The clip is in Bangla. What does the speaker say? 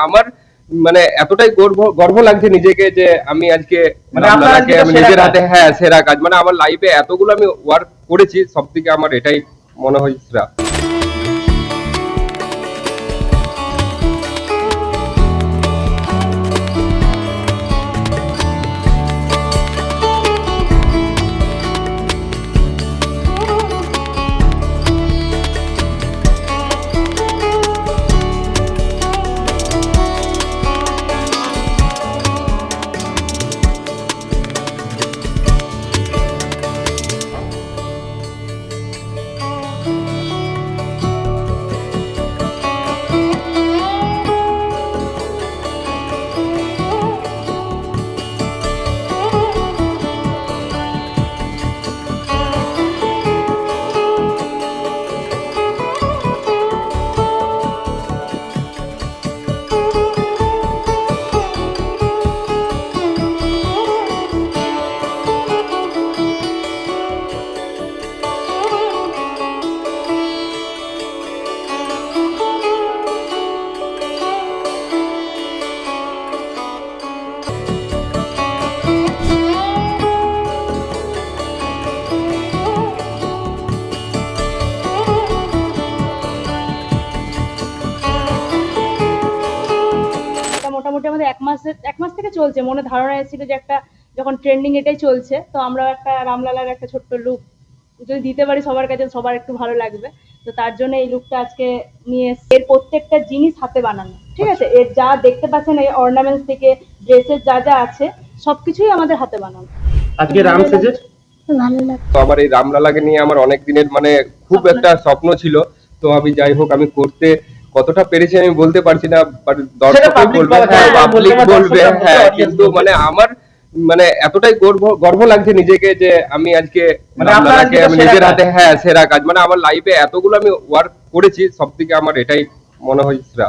আমার মানে এতটাই গর্ব গর্ব লাগছে নিজেকে যে আমি আজকে মানে রামলালাকে আপনার আমি সেরা নিজের কাজ। হাতে সেরা কাজ, মানে আমার লাইফে এতগুলো আমি ওয়ার্ক করেছি, সব থেকে আমার এটাই মনে হয় সেরা। এটা মোটামুটি আমাদের এক মাস থেকে চলছে। মনে ধারণা এসেছিল যে একটা যখন ট্রেন্ডিং এটাই চলছে, তো আমরা একটা রামলালার একটা ছোট্ট লুক যদি দিতে পারি সবার কাছে, সবার একটু ভালো লাগবে। তো তার জন্য এই লুকটা আজকে নিয়ে এসেছি। এর প্রত্যেকটা জিনিস হাতে বানানো, ঠিক আছে? এর যা দেখতে পাচ্ছেন, এই অর্নামেন্টস থেকে ড্রেসের যা যা আছে সবকিছুই আমাদের হাতে বানানো। আজকে রাম সেজে ভালো লাগে। তো আমার এই রামলালাকে নিয়ে আমার অনেক দিনের মানে খুব স্বপ্ন। একটা স্বপ্ন ছিল। তো আমি যাই হোক আমি করতে কতটা পেরেছি আমি বলতে পারছি না, বাট দর্শক public বলবে, বলা যায়, পাবলিক বলতে বলবে, দর্শকরা বলবে, audience কিন্তু বলবে। মানে আমার মানে এতটাই গর্ব গর্ব লাগছে নিজেকে যে আমি আজকে মানে আপনার রামলালাকে আজকে আমি সেরা নিজের কাজ। হাতে সেরা কাজ, মানে আমার লাইফে এতগুলো আমি ওয়ার্ক করেছি, সব থেকে আমার এটাই মনে হয় সেরা।